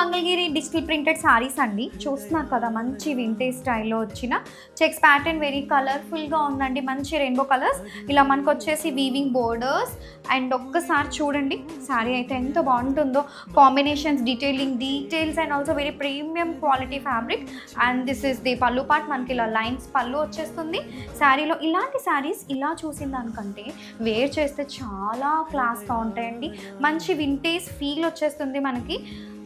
Mangalagiri digital printed sarees అండి. చూస్తున్నారు కదా, మంచి వింటేజ్ స్టైల్లో వచ్చిన చెక్స్ ప్యాటర్న్ వెరీ కలర్ఫుల్గా ఉందండి. మంచి రెయిన్బో కలర్స్ ఇలా మనకు వచ్చేసి వీవింగ్ బోర్డర్స్. అండ్ ఒక్కసారి చూడండి సారీ అయితే ఎంత బాగుంటుందో, combinations, details and also very premium quality fabric. And this is the pallu part. మనకి ఇలా లైన్స్ పళ్ళు వచ్చేస్తుంది శారీలో. ఇలాంటి శారీస్ ఇలా చూసిన దానికంటే వేర్ చేస్తే చాలా క్లాస్గా ఉంటాయండి. మంచి వింటేజ్ ఫీల్ వచ్చేస్తుంది మనకి.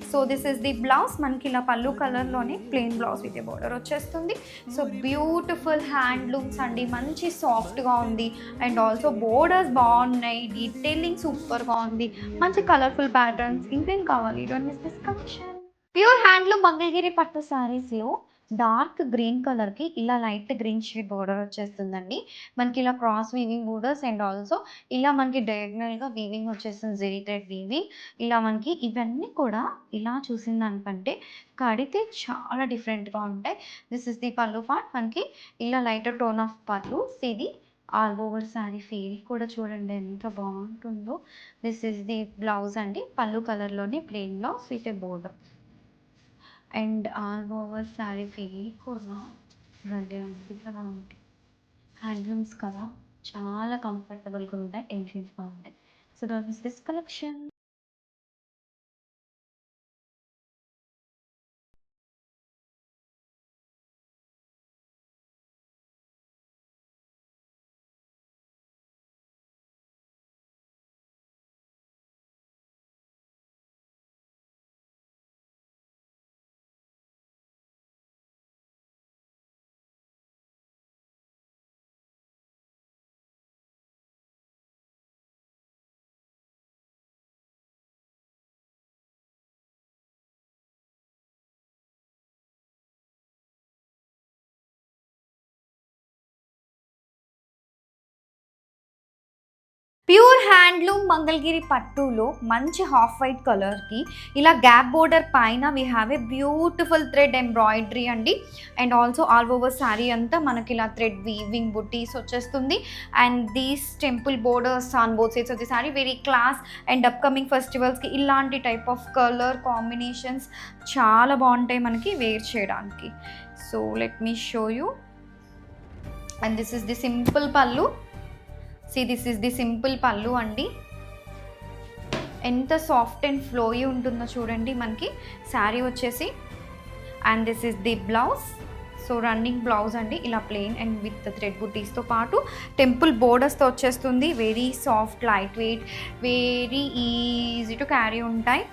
So this is the blouse. మనకి ఇలా పళ్ళు కలర్లోనే ప్లెయిన్ బ్లౌజ్ విత్ బోర్డర్ వచ్చేస్తుంది. సో బ్యూటిఫుల్ హ్యాండ్లూమ్స్ అండి, మంచి సాఫ్ట్గా ఉంది. అండ్ ఆల్సో బోర్డర్స్ బాగున్నాయి, డీటెయిలింగ్ సూపర్గా ఉంది, మంచి కలర్ఫుల్ ప్యాటర్న్స్. ఇంకేం కావాలి? Don't miss this collection. Pure handloom Mangalagiri పట్టు శారీస్లో డార్క్ గ్రీన్ కలర్కి ఇలా లైట్ గ్రీన్ షేడ్ బోర్డర్ వచ్చేస్తుందండి. మనకి ఇలా cross weaving borders and also ఇలా మనకి డయాగ్నల్గా వీవింగ్ వచ్చేస్తుంది, జెరీ థ్రెడ్ వీవింగ్. ఇలా మనకి ఇవన్నీ కూడా ఇలా చూసిన దానికంటే కడితే చాలా డిఫరెంట్గా ఉంటాయి. This is the pallu part. మనకి ఇలా లైటర్ టోన్ ఆఫ్ పళ్ళు. ఇది ఆల్ ఓవర్ శారీ ఫీల్ కూడా చూడండి ఎంత బాగుంటుందో. దిస్ ఇస్ ది బ్లౌజ్ అండి, పళ్ళు కలర్లోనే plain blouse with border. And all over sari feel కూడా భలే ఉంది కదా. ఉంటాయి హ్యాండ్లూమ్స్ కదా, చాలా కంఫర్టబుల్గా ఉంటాయి, ఎలిగెంట్గా ఉంటాయి. So that is this collection. Pure handloom Mangalagiri పట్టులో మంచి హాఫ్ వైట్ కలర్కి ఇలా గ్యాప్ బోర్డర్ పైన we have a beautiful thread embroidery అండి. And also all over sari అంతా మనకి ఇలా థ్రెడ్ వీవింగ్ బుటీస్ వచ్చేస్తుంది. And these temple borders on both sides of the saree very class. అండ్ అప్కమింగ్ ఫెస్టివల్స్కి ఇలాంటి టైప్ ఆఫ్ కలర్ కాంబినేషన్స్ చాలా బాగుంటాయి మనకి వేర్ చేయడానికి. So let me show you. And this is the simple pallu. This is the simple పళ్ళు అండి. ఎంత సాఫ్ట్ అండ్ ఫ్లోయీ ఉంటుందో చూడండి మనకి శారీ వచ్చేసి. And this is the blouse. So running blouse అండి, ఇలా ప్లెయిన్ అండ్ విత్ థ్రెడ్ బుటీస్తో పాటు టెంపుల్ బోర్డర్స్తో వచ్చేస్తుంది. Very soft, light weight, very easy to carry ఉంటాయి.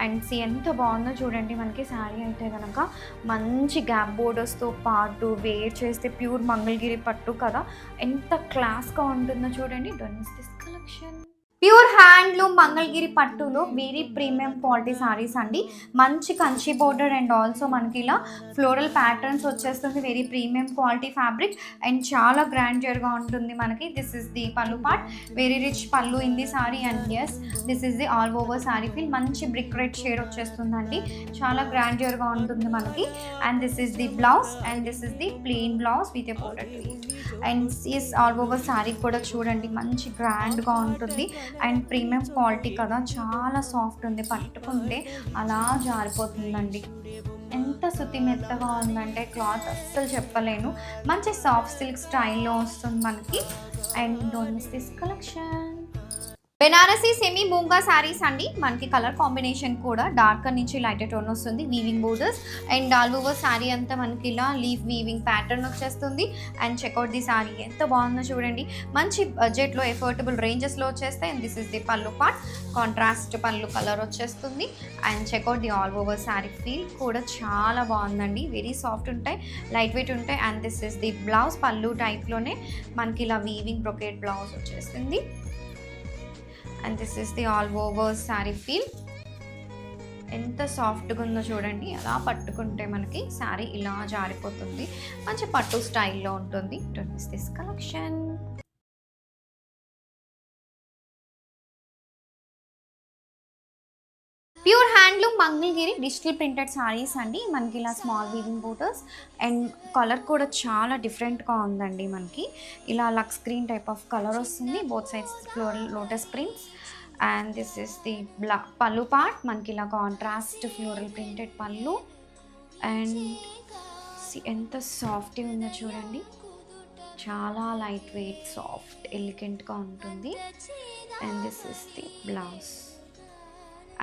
అండ్ ఎంత బాగుందో చూడండి మనకి శారీ అయితే కనుక. మంచి గ్యాప్ బోర్డర్స్తో పాటు వేర్ చేస్తే ప్యూర్ మంగళగిరి పట్టు కదా, ఎంత క్లాస్గా ఉంటుందో చూడండి. Don't miss this collection. Pure handloom Mangalagiri పట్టులో వెరీ ప్రీమియం క్వాలిటీ సారీస్ అండి. మంచి కంచి బోర్డర్ అండ్ ఆల్సో మనకి ఇలా ఫ్లోరల్ ప్యాటర్న్స్ వచ్చేస్తుంది. Very premium quality fabric and చాలా గ్రాండియర్గా ఉంటుంది మనకి. This is the pallu part. Very rich pallu in the sorry. And yes, this is the all over sorry feel. మంచి బ్రిక్ రెడ్ షేడ్ వచ్చేస్తుందండి, చాలా గ్రాండియర్గా ఉంటుంది మనకి. And this is the blouse. And this is the plain blouse with a border to it. And yes, all over sari కూడా చూడండి మంచి గ్రాండ్గా ఉంటుంది. అండ్ ప్రీమియం క్వాలిటీ కదా, చాలా సాఫ్ట్ ఉంది, పట్టుకుంటే అలా జారిపోతుందండి. ఎంత శుతి మెత్తగా ఉందంటే క్లాత్ అస్సలు చెప్పలేను. మంచి సాఫ్ట్ సిల్క్ స్టైల్లో వస్తుంది మనకి. And don't miss this collection. Banarasi semi moonga sarees అండి. మనకి కలర్ కాంబినేషన్ కూడా డార్కర్ నుంచి లైటర్ టోన్ వస్తుంది. Weaving borders and all over sari అంతా మనకి ఇలా లీవ్ వీవింగ్ ప్యాటర్న్ వచ్చేస్తుంది. అండ్ చెక్అవుట్ ది శారీ ఎంత బాగుందో చూడండి. మంచి బడ్జెట్లో ఎఫోర్డబుల్ రేంజెస్లో వచ్చేస్తాయి. And this is the pallu part. Contrast pallu colour వచ్చేస్తుంది. And check out the all over sari feel కూడా చాలా బాగుందండి. వెరీ సాఫ్ట్ ఉంటాయి, లైట్ వెయిట్ ఉంటాయి. And this is the blouse. పళ్ళు టైప్లోనే మనకి ఇలా వీవింగ్ బ్రొకేట్ బ్లౌజ్ వచ్చేస్తుంది. And this is the all over sari feel. ఎంత సాఫ్ట్గా ఉందో చూడండి. అలా పట్టుకుంటే మనకి శారీ ఇలా జారిపోతుంది, మంచి పట్టు స్టైల్లో ఉంటుంది. Don't miss this collection. Pure handloom Mangalagiri digital printed sarees అండి. మనకి ఇలా small weaving borders and colour కూడా చాలా డిఫరెంట్గా ఉందండి. మనకి ఇలా lux green type of colour వస్తుంది. Both sides floral lotus prints. And this is the pallu part, మనకి ఇలా contrast floral printed pallu. And ఎంత సాఫ్ట్గా ఉందో చూడండి, చాలా లైట్ వెయిట్ సాఫ్ట్ ఎలిగెంట్గా ఉంటుంది. And this is the blouse.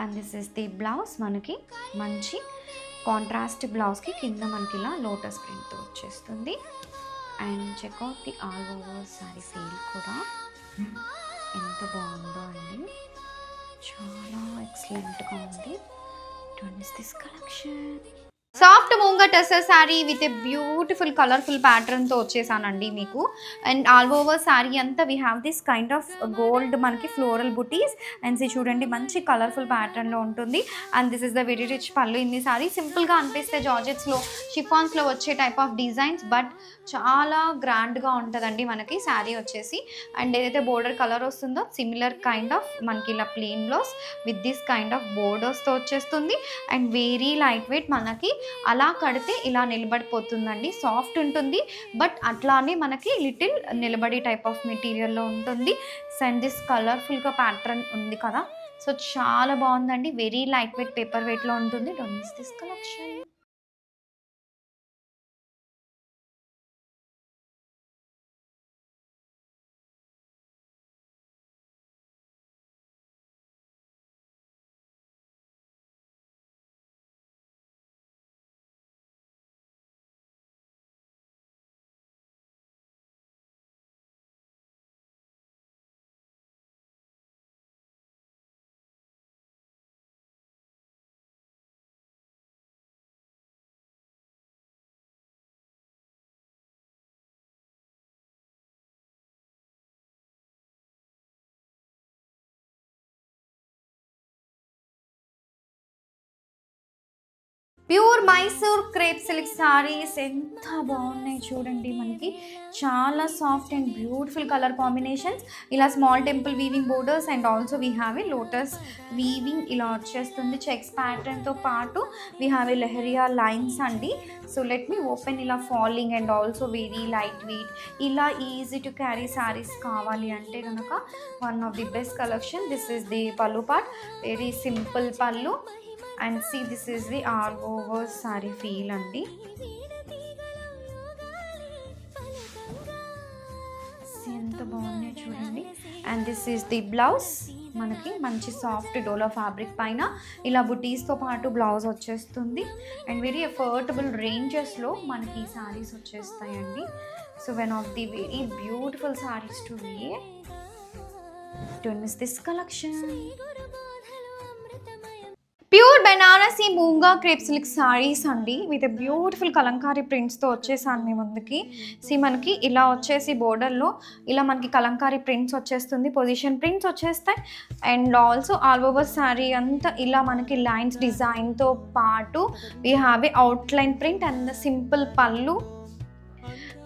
And this is the blouse, మనకి మంచి కాంట్రాస్ట్ బ్లౌజ్కి కింద మనకి ఇలా లోటస్ ప్రింట్తో వచ్చేస్తుంది. And check out the all over sorry feel కూడా ఎంత బాగుందో అండి, చాలా ఎక్సలెంట్గా ఉంది. Don't miss this collection. Soft moonga tussar saree with a beautiful colourful ప్యాటర్న్తో వచ్చేసానండి మీకు. అండ్ ఆల్ ఓవర్ శారీ అంతా we have this kind of gold మనకి ఫ్లోరల్ బుటీస్. అండ్ చూడండి మంచి కలర్ఫుల్ ప్యాటర్న్లో ఉంటుంది. And this is the very rich pallu in the saree. సింపుల్గా అనిపిస్తే జార్జెట్స్లో షిఫాన్స్లో వచ్చే టైప్ ఆఫ్ డిజైన్స్, బట్ చాలా గ్రాండ్గా ఉంటుందండి మనకి శారీ వచ్చేసి. అండ్ ఏదైతే బోర్డర్ కలర్ వస్తుందో సిమిలర్ కైండ్ ఆఫ్ మనకి ఇలా plain blouse with this kind of బోర్డర్స్తో వచ్చేస్తుంది. అండ్ వెరీ లైట్ వెయిట్, మనకి అలా కడితే ఇలా నిలబడిపోతుందండి. సాఫ్ట్ ఉంటుంది బట్ అట్లానే మనకి లిటిల్ నిలబడి టైప్ ఆఫ్ మెటీరియల్లో ఉంటుంది. అండ్ దిస్ కలర్ఫుల్గా ప్యాటర్న్ ఉంది కదా, సో చాలా బాగుందండి. వెరీ లైట్ వెయిట్ పేపర్ వెయిట్లో ఉంటుంది. Don't miss this collection. Pure Mysore crepe silk sarees ఎంత బాగున్నాయి చూడండి, మనకి చాలా soft and beautiful colour combinations. ఇలా small temple weaving borders and also we have a lotus weaving ఇలా వచ్చేస్తుంది. చెక్స్ ప్యాటర్న్తో పాటు we have a leheriya lines అండి. So let me open. ఇలా falling and also very light weight, ఇలా easy to carry sarees కావాలి అంటే కనుక one of the best collection. This is the pallu part, very simple pallu. And see this is the all over sorry feel అండి. ఎంత బాగున్నాయి చూడండి. And this is the blouse, మనకి మంచి సాఫ్ట్ డోలో ఫ్యాబ్రిక్ పైన ఇలా బుటీస్తో పాటు బ్లౌజ్ వచ్చేస్తుంది. అండ్ వెరీ అఫోర్డబుల్ రేంజెస్లో మనకి ఈ సారీస్ వచ్చేస్తాయండి. So one of the very beautiful sarees to wear. Don't miss this collection. Pure Banarasi moonga crepe silk saris అండి విత్ బ్యూటిఫుల్ కలంకారీ ప్రింట్స్తో వచ్చేసాను మీ ముందుకి. మనకి ఇలా వచ్చేసి బోర్డర్లో ఇలా మనకి కలంకారీ ప్రింట్స్ వచ్చేస్తుంది, పొజిషన్ ప్రింట్స్ వచ్చేస్తాయి. And also all over sari అంతా ఇలా మనకి లైన్స్ డిజైన్తో పాటు we have a outline print and simple pallu.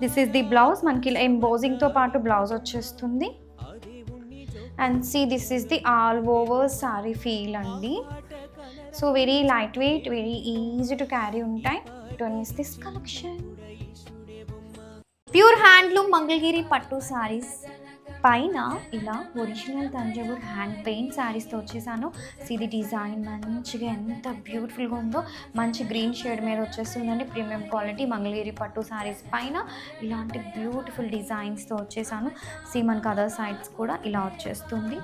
This is the blouse, మనకి ఇలా ఎంబోజింగ్తో పాటు బ్లౌజ్ వచ్చేస్తుంది. And see this is the all over sari feel అండి. So very light weight, very easy to carry ఉంటాయి. Don't miss this collection. Pure handloom Mangalagiri పట్టు శారీస్ పైన ఇలా ఒరిజినల్ తంజావూర్ హ్యాండ్ పెయింట్ శారీస్తో వచ్చేసాను. ఇది డిజైన్ మంచిగా ఎంత బ్యూటిఫుల్గా ఉందో, మంచి గ్రీన్ షేడ్ మీద వచ్చేస్తుందండి. ప్రీమియం క్వాలిటీ మంగళగిరి పట్టు శారీస్ పైన ఇలాంటి బ్యూటిఫుల్ డిజైన్స్తో వచ్చేసాను. మనకి అదర్ సైడ్స్ కూడా ఇలా వచ్చేస్తుంది.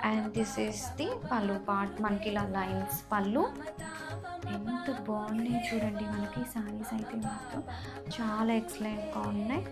And this is the pallu part, మనకి ఇలా లైన్స్ పళ్ళు. ఎంత బాగున్నాయి చూడండి మనకి శారీస్ అయితే మాత్రం చాలా ఎక్సలెంట్గా ఉన్నాయి.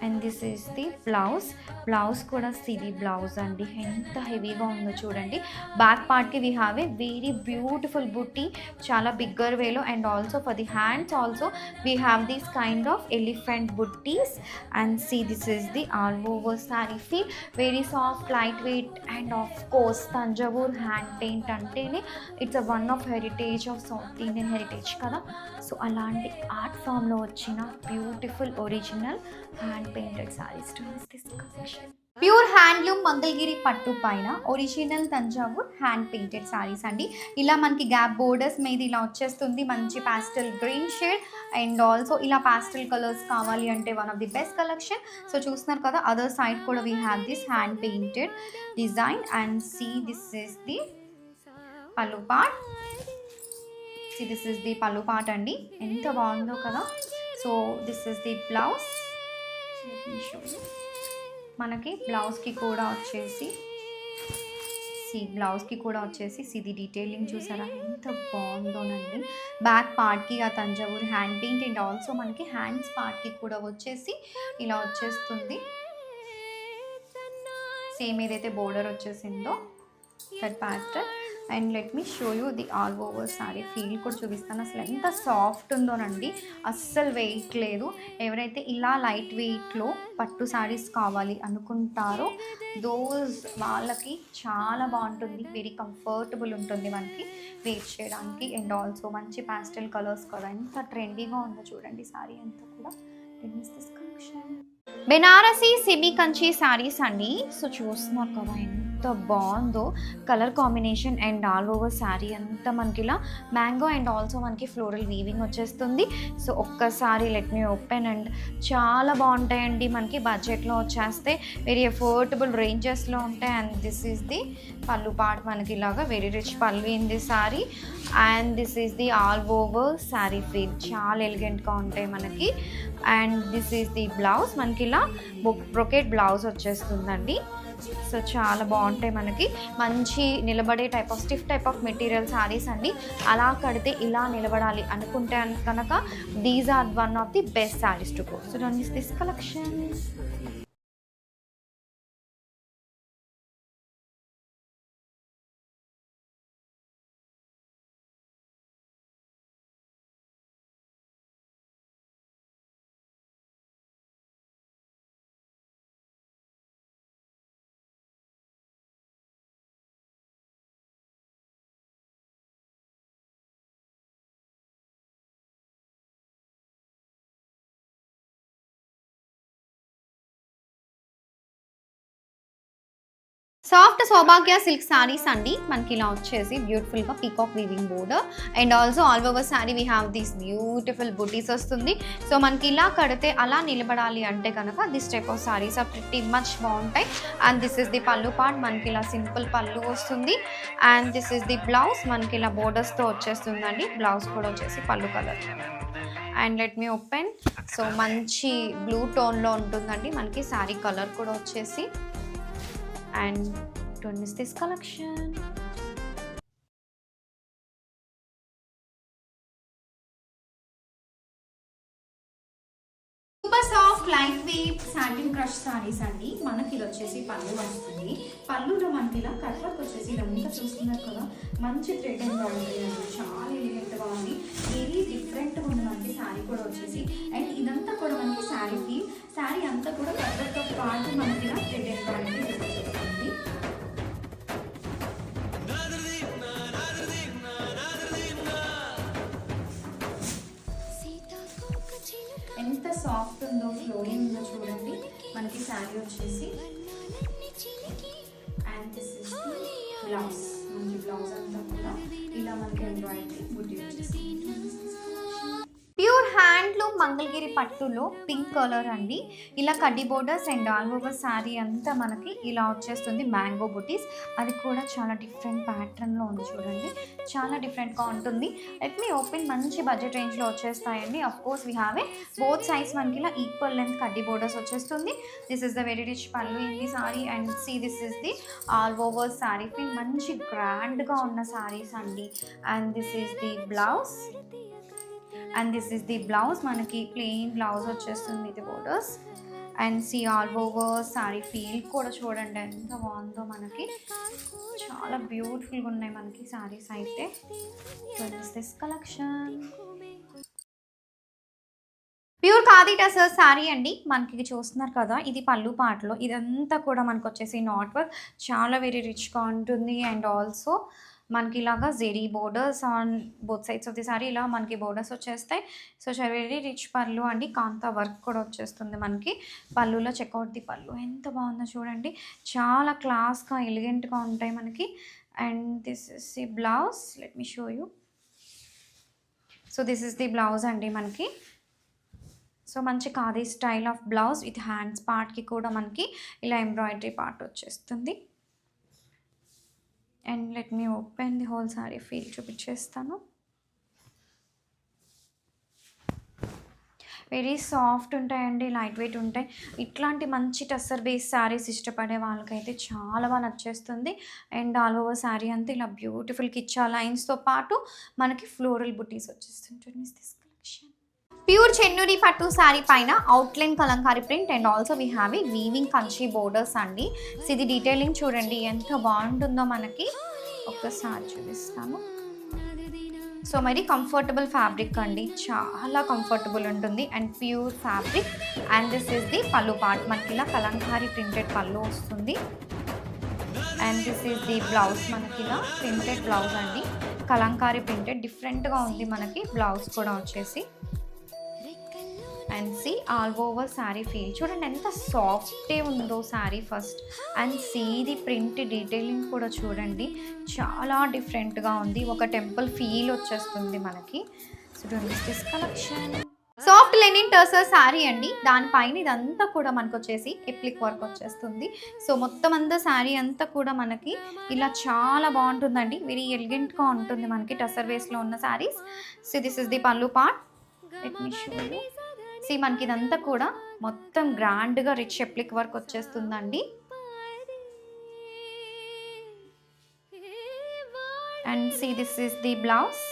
And this is the blouse, blouse కూడా సిది బ్లౌజ్ అండి, ఎంత హెవీగా ఉందో చూడండి. బ్యాక్ పార్ట్కి we have a very beautiful బుట్టి, చాలా బిగ్గర్ వేలో. And also for the hands also we have these kind of elephant బుట్టీస్. And this is the all over sari feel, very soft light weight. And of course Thanjavur hand paint అంటేనే it's one of heritage of south Indian heritage కదా. So అలాంటి art ఫామ్లో వచ్చిన beautiful original hand painted sarees to miss this collection. Pure handloom Mangalagiri పట్టు పైన original Thanjavur hand painted sarees అండి. ఇలా మనకి గ్యాప్ బోర్డర్స్ మీద ఇలా వచ్చేస్తుంది. మంచి pastel green shade and also ఇలా పాస్టల్ కలర్స్ కావాలి అంటే one of the best collection. So చూస్తున్నారు కదా, అదర్ సైడ్ కూడా we have this hand painted design and see this is the pallu part. See this is the pallu part అండి, ఎంత బాగుందో కదా. So this is the blouse. మనకి బ్లౌజ్కి కూడా వచ్చేసి ఇది డీటెయిలింగ్ చూసారా ఎంత బాగుందోనండి. బ్యాక్ పార్ట్కి ఆ Thanjavur hand paint and also మనకి హ్యాండ్స్ పార్ట్కి కూడా వచ్చేసి ఇలా వచ్చేస్తుంది. సేమ్ ఏదైతే బోర్డర్ వచ్చేసిందో that pattern. And let me show you the all over sorry feel కూడా చూపిస్తాను. అసలు ఎంత సాఫ్ట్ ఉందోనండి, అస్సలు వెయిట్ లేదు. ఎవరైతే ఇలా లైట్ వెయిట్లో పట్టు సారీస్ కావాలి అనుకుంటారో వాళ్ళకి చాలా బాగుంటుంది. వెరీ కంఫర్టబుల్ ఉంటుంది మనకి వేర్ చేయడానికి. అండ్ ఆల్సో మంచి పాస్టల్ కలర్స్ కదా, ఎంత ట్రెండీగా ఉందో చూడండి సారీ అంతా కూడా. బెనారసీ సెమీ కంచి సారీస్ అండి. సో చూస్తున్నారు కదా ఎంత బాగుందో colour combination and all over sari అంతా మనకి ఇలా మ్యాంగో అండ్ ఆల్సో మనకి ఫ్లోరల్ వీవింగ్ వచ్చేస్తుంది. సో ఒక్కసారి లెట్ మీ ఓపెన్ అండ్ చాలా బాగుంటాయండి. మనకి బడ్జెట్లో వచ్చేస్తే వెరీ అఫోర్డబుల్ రేంజెస్లో ఉంటాయి. And this is the pallu part, మనకి ఇలాగా very rich pallu in the sorry. And this is the all over sari feel చాలా ఎలిగెంట్గా ఉంటాయి మనకి. And this is the blouse, మనకి ఇలా బ్రొకెట్ బ్లౌజ్ వచ్చేస్తుందండి. సో చాలా బాగుంటాయి మనకి. మంచి నిలబడే type of stiff type of material saris అండి. అలా కడితే ఇలా నిలబడాలి అనుకుంటే కనుక these are one of the best saris to go. So don't miss this collection. Soft Saubhagya silk saris అండి. మనకి ఇలా వచ్చేసి బ్యూటిఫుల్గా peacock weaving border and also all over sari we have this beautiful butis వస్తుంది. సో మనకి ఇలా కడితే అలా నిలబడాలి అంటే కనుక this type of saris are pretty much బాగుంటాయి. And this is the pallu part, మనకి ఇలా సింపుల్ పళ్ళు వస్తుంది. And this is the blouse, మనకి ఇలా బోర్డర్స్తో వచ్చేస్తుందండి. బ్లౌజ్ కూడా వచ్చేసి pallu colour. And let me open. So మంచి బ్లూ టోన్లో ఉంటుందండి మనకి శారీ కలర్ కూడా వచ్చేసి. And don't miss this collection. Super soft light wait satin crush saris అండి. మనకి ఇది వచ్చేసి పళ్ళు వస్తుంది. పళ్ళులో మనకి ఇలా కట్ వర్క్ వచ్చేసి ఇదంతా చూస్తున్నారు కదా, మంచి థ్రెడ్ ఎంబ్రాయిడరీ అండి, చాలా ఎలిగెంట్గా ఉంది. వెరీ డిఫరెంట్గా ఉంది మనకి శారీ కూడా వచ్చేసి. అండ్ ఇదంతా కూడా మనకి శారీ అంతా కూడా కట్ వర్క్తో పాటు మనకి ఇలా థ్రెడ్ ఎంబ్రాయిడరీ వస్తుంది. ఎంత సాఫ్ట్ ఉందో, ఫ్లోయింగ్ ఉందో చూడండి మనకి శారీ వచ్చేసి. And this is the blouse, మనకి బ్లౌజ్ అంతా కూడా ఇలా మనకి ఎంబ్రాయిడరీ బుట్టి వచ్చేసి. ప్యూర్ హ్యాండ్లూమ్ మంగళగిరి పట్టులో పింక్ కలర్ అండి. ఇలా కడ్డీ borders and all over sari అంతా మనకి ఇలా వచ్చేస్తుంది. మ్యాంగో బుటీస్, అది కూడా చాలా డిఫరెంట్ ప్యాటర్న్లో ఉంది చూడండి, చాలా డిఫరెంట్గా ఉంటుంది. Let me open. మంచి బడ్జెట్ రేంజ్లో వచ్చేస్తాయండి. Of course we have a both sides మనకి ఇలా ఈక్వల్ లెంత్ కడ్డీ బోర్డర్స్ వచ్చేస్తుంది. This is the very rich pallu in the sorry. And see this is the all over saree feel, మంచి గ్రాండ్గా ఉన్న శారీస్ అండి. And this is the blouse. And this is the blouse, మనకి plain blouse వచ్చేస్తుంది ఇది borders. And see all over sorry feel కూడా చూడండి ఎంత బాగుందో మనకి, చాలా బ్యూటిఫుల్గా ఉన్నాయి మనకి సారీస్ అయితే. This collection pure khadi tussar sari అండి. మనకి చూస్తున్నారు కదా, ఇది పళ్ళు పాటలో ఇదంతా కూడా మనకు వచ్చేసి నాట్ వర్క్, చాలా వెరీ రిచ్గా ఉంటుంది. అండ్ ఆల్సో మనకి ఇలాగా zari borders on both sides of the sari ఇలా మనకి బోర్డర్స్ వచ్చేస్తాయి. సో వెరీ రిచ్ పళ్ళు అండి, కాంతా వర్క్ కూడా వచ్చేస్తుంది మనకి పళ్ళులో. చెక్అవుట్ ది పళ్ళు ఎంత బాగుందో చూడండి, చాలా క్లాస్గా ఎలిగెంట్గా ఉంటాయి మనకి. And this is the blouse, let me show you. So this is the blouse అండి మనకి. సో మంచి khadi style of blouse with hands పార్ట్కి కూడా మనకి ఇలా ఎంబ్రాయిడరీ పార్ట్ వచ్చేస్తుంది. And let me open the whole sorry feel చూపించేస్తాను. వెరీ సాఫ్ట్ ఉంటాయండి, లైట్ వెయిట్ ఉంటాయి. ఇట్లాంటి మంచి టస్సర్ బేస్ శారీస్ ఇష్టపడే వాళ్ళకైతే చాలా బాగా నచ్చేస్తుంది. అండ్ ఆల్ ఓవర్ శారీ అంతా ఇలా బ్యూటిఫుల్ కిచ్చా లైన్స్తో పాటు మనకి floral buttis వచ్చేస్తుంటుంది. This collection pure Chennuri పట్టు శారీ పైన outline Kalamkari print and also we have ఈ వీవింగ్ కంచి బోర్డర్స్ అండి. సో ఇది డీటెయిలింగ్ చూడండి ఎంత బాగుంటుందో మనకి. ఒక్కసారి చూపిస్తాను. సో మరి కంఫర్టబుల్ ఫ్యాబ్రిక్ అండి, చాలా కంఫర్టబుల్ ఉంటుంది and pure fabric. And this is the pallu part, మనకి ఇలా కలంకారీ ప్రింటెడ్ పళ్ళు వస్తుంది. And this is the blouse, మనకి ఇలా ప్రింటెడ్ బ్లౌజ్ అండి, కలంకారీ ప్రింటెడ్ డిఫరెంట్గా ఉంది మనకి బ్లౌజ్ కూడా వచ్చేసి. And see all over sari feel చూడండి ఎంత సాఫ్టే ఉందో sari first. And see the print detailing కూడా చూడండి చాలా డిఫరెంట్గా ఉంది, ఒక టెంపుల్ ఫీల్ వచ్చేస్తుంది మనకి. So this collection soft Lenin tussar sari అండి, దానిపైన ఇదంతా కూడా మనకు వచ్చేసి ఎప్లిక్ వర్క్ వచ్చేస్తుంది. సో మొత్తం అంతా శారీ అంతా కూడా మనకి ఇలా చాలా బాగుంటుందండి, వెరీ ఎలిగెంట్గా ఉంటుంది మనకి టర్సర్ వేస్లో ఉన్న saris. So this is the pallu part, let me show you. See మనకి ఇదంతా కూడా మొత్తం గ్రాండ్గా రిచ్ ఎప్లిక్ వర్క్ వచ్చేస్తుందండి. And see this is the blouse,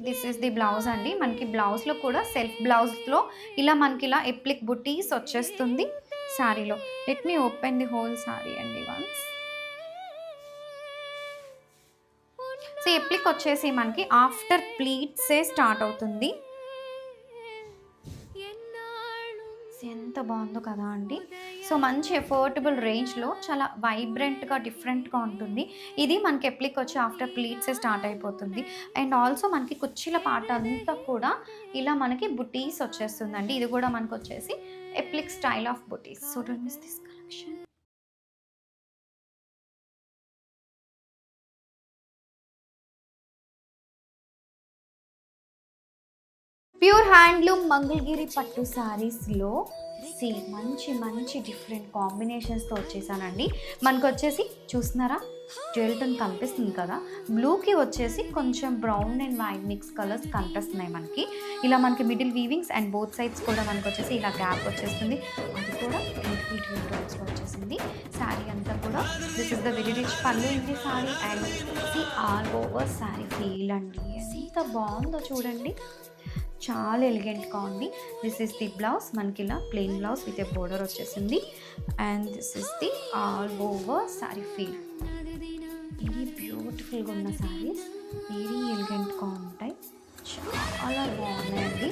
this is the blouse అండి. మనకి బ్లౌజ్లో కూడా సెల్ఫ్ బ్లౌజ్లో ఇలా మనకి ఇలా ఎప్లిక్ బుటీస్ వచ్చేస్తుంది శారీలో. Let me open the whole sari అండి వన్స్. సో ఎప్లిక్ వచ్చేసి మనకి ఆఫ్టర్ ప్లీట్సే స్టార్ట్ అవుతుంది. ఎంత బాగుందో కదా అండి. సో మంచి ఎఫోర్డబుల్ రేంజ్లో చాలా వైబ్రెంట్గా డిఫరెంట్గా ఉంటుంది. ఇది మనకి ఎప్లిక్ వచ్చి ఆఫ్టర్ ప్లీట్సే స్టార్ట్ అయిపోతుంది. అండ్ ఆల్సో మనకి కుర్చీల పాట అంతా కూడా ఇలా మనకి బుటీస్ వచ్చేస్తుందండి. ఇది కూడా మనకు వచ్చేసి ఎప్లిక్ style of buttis. So don't miss this collection. Pure handloom Mangalagiri పట్టు శారీస్లో మంచి మంచి డిఫరెంట్ కాంబినేషన్స్తో వచ్చేసానండి. మనకు వచ్చేసి చూస్తున్నారా జ్యువెల్ టోన్ కనిపిస్తుంది కదా, బ్లూకి వచ్చేసి కొంచెం brown and white mix colours కనిపిస్తున్నాయి మనకి. ఇలా మనకి మిడిల్ వీవింగ్స్ అండ్ బోత్ సైడ్స్ కూడా మనకు వచ్చేసి ఇలా గ్యాప్ వచ్చేస్తుంది. అది కూడా బ్యూటిఫుల్ జ్యువెల్ టోన్స్లో వచ్చేసింది శారీ అంతా కూడా. This is the very rich pallu ఇంది sari. And see all over sari feel అండి ఎంత బాగుందో చూడండి, చాలా ఎలిగెంట్గా ఉంది. దిస్ ఇస్ ది బ్లౌజ్, మనకి ఇలా plain blouse with a border వచ్చేసింది. And this is the all over sari feel. Very బ్యూటిఫుల్గా ఉన్న శారీస్ వెరీ ఎలిగెంట్గా ఉంటాయి, చాలా బాగున్నాయండి.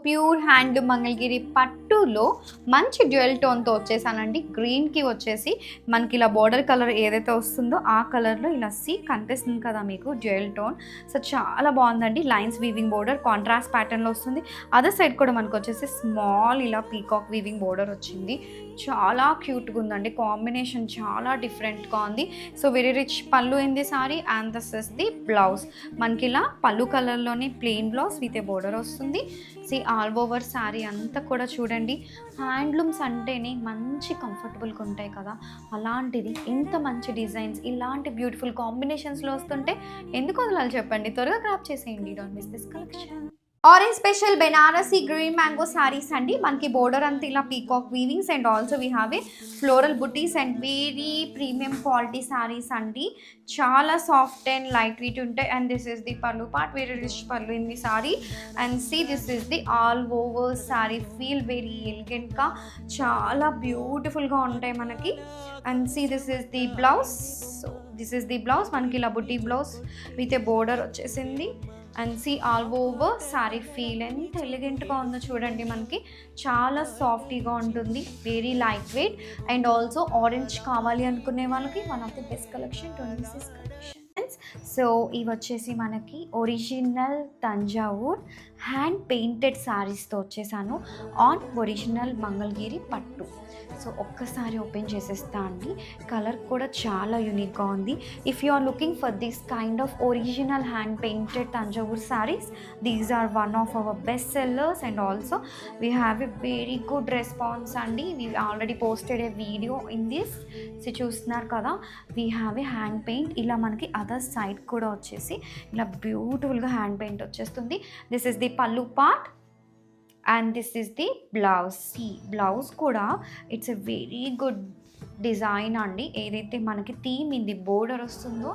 ప్యూర్ హ్యాండ్లూమ్ మంగళగిరి పట్టులో మంచి డ్యూయల్ టోన్తో వచ్చేసానండి. గ్రీన్కి వచ్చేసి మనకి ఇలా బోర్డర్ కలర్ ఏదైతే వస్తుందో ఆ కలర్లో ఇలా కనిపిస్తుంది కదా మీకు డ్యూయల్ టోన్. సో చాలా బాగుందండి. లైన్స్ వీవింగ్ బోర్డర్ కాంట్రాస్ట్ ప్యాటర్న్లో వస్తుంది. అదర్ సైడ్ కూడా మనకు వచ్చేసి స్మాల్ ఇలా పీకాక్ వీవింగ్ బోర్డర్ వచ్చింది. చాలా క్యూట్గా ఉందండి, కాంబినేషన్ చాలా డిఫరెంట్గా ఉంది. సో వెరీ రిచ్ పళ్ళు ఇంది sari. And this is the blouse, మనకి ఇలా పళ్ళు కలర్లోనే plain blouse with a border వస్తుంది. సి ఆల్ ఓవర్ శారీ అంతా కూడా చూడండి, హ్యాండ్లూమ్స్ అంటేనే మంచి కంఫర్టబుల్గా ఉంటాయి కదా, అలాంటిది ఇంత మంచి డిజైన్స్ ఇలాంటి బ్యూటిఫుల్ కాంబినేషన్స్లో వస్తుంటే ఎందుకు వదలాలి చెప్పండి, త్వరగా క్రాప్ చేసేయండి. Don't miss this collection. Orange special Banarasi green mango saris అండి. మనకి బోర్డర్ అంతా ఇలా peacock weavings and also we have a floral buttis and very premium quality saris అండి. చాలా సాఫ్ట్ అండ్ లైట్ వెయిట్ ఉంటాయి. And this is the pallu part, very rich pallu in the sorry. And see this is the all over sorry feel very ఎలిగెంట్గా చాలా బ్యూటిఫుల్గా ఉంటాయి మనకి. And see this is the blouse. So this is the blouse, మనకి ఇలా buti blouse with a border వచ్చేసింది. And see all over sorry feel ఎంత ఎలిగెంట్గా ఉందో చూడండి. మనకి చాలా సాఫ్టీగా ఉంటుంది, very light weight. And also orange కావాలి అనుకునే వాళ్ళకి one of the best collection 26 collection. So ఇవి వచ్చేసి మనకి ఒరిజినల్ తంజావూర్ హ్యాండ్ పెయింటెడ్ శారీస్తో వచ్చేసాను ఆన్ ఒరిజినల్ మంగళగిరి పట్టు. సో ఒక్కసారి ఓపెన్ చేసేస్తా అండి. కలర్ కూడా చాలా యూనిక్గా ఉంది. If you are looking for this kind of original hand painted Thanjavur saris, these are one of our best sellers. And also we have a very good response అండి. We already posted a video in this. So చూస్తున్నారు కదా, we have a hand paint. ఇలా మనకి other side కూడా వచ్చేసి ఇలా బ్యూటిఫుల్గా hand paint వచ్చేస్తుంది. This is the pallu part and this is the blouse. Blouse కూడా it's a very good design అండి. ఏదైతే మనకి థీమ్ ఇది బోర్డర్ వస్తుందో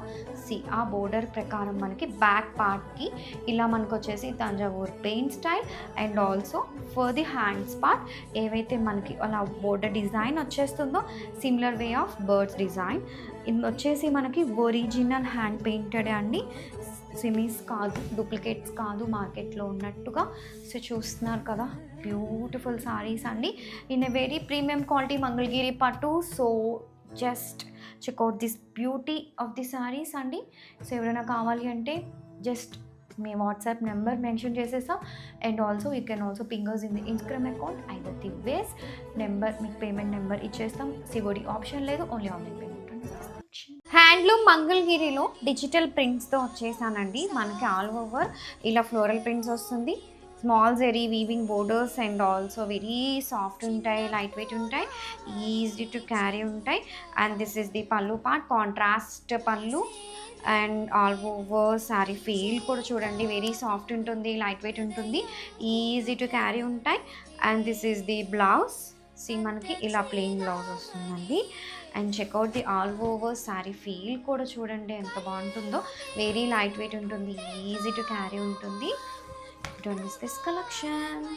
ఆ బోర్డర్ ప్రకారం మనకి బ్యాక్ పార్ట్కి ఇలా మనకు వచ్చేసి Thanjavur paint style. And also for the hands part ఏవైతే మనకి అలా బోర్డర్ డిజైన్ వచ్చేస్తుందో similar way of birds design. ఇది వచ్చేసి మనకి ఒరిజినల్ హ్యాండ్ పెయింటెడ్ అండి, సిమీస్ కాదు, డూప్లికేట్స్ కాదు మార్కెట్లో ఉన్నట్టుగా. సో చూస్తున్నారు కదా, బ్యూటిఫుల్ సారీస్ అండి in a very premium quality Mangalagiri పట్టు. So just check out this beauty of the saris అండి. సో ఎవరైనా కావాలి అంటే జస్ట్ మీ వాట్సాప్ నెంబర్ మెన్షన్ చేసేసాం. And also you can also ping us in the Instagram account either the వేస్ నెంబర్, మీకు పేమెంట్ నెంబర్ ఇచ్చేస్తాం. సిఓడి ఆప్షన్ లేదు, ఓన్లీ ఆన్లైన్ పేమెంట్. హ్యాండ్లూమ్ మంగళగిరిలో డిజిటల్ ప్రింట్స్తో వచ్చేసానండి. మనకి ఆల్ ఓవర్ ఇలా ఫ్లోరల్ ప్రింట్స్ వస్తుంది, small zari weaving borders. And also very soft ఉంటాయి, లైట్ వెయిట్ ఉంటాయి, ఈజీ టు క్యారీ ఉంటాయి. And this is the pallu part, contrast పల్లు. And all over sari feel కూడా చూడండి, వెరీ సాఫ్ట్ ఉంటుంది, లైట్ వెయిట్ ఉంటుంది, ఈజీ టు క్యారీ ఉంటాయి. And this is the blouse. మనకి ఇలా ప్లెయిన్ బ్లౌజ్ వస్తుందండి. And check out the all over sari feel కూడా చూడండి ఎంత బాగుంటుందో, వెరీ లైట్ వెయిట్ ఉంటుంది, ఈజీ టు క్యారీ ఉంటుంది. Don't miss this collection.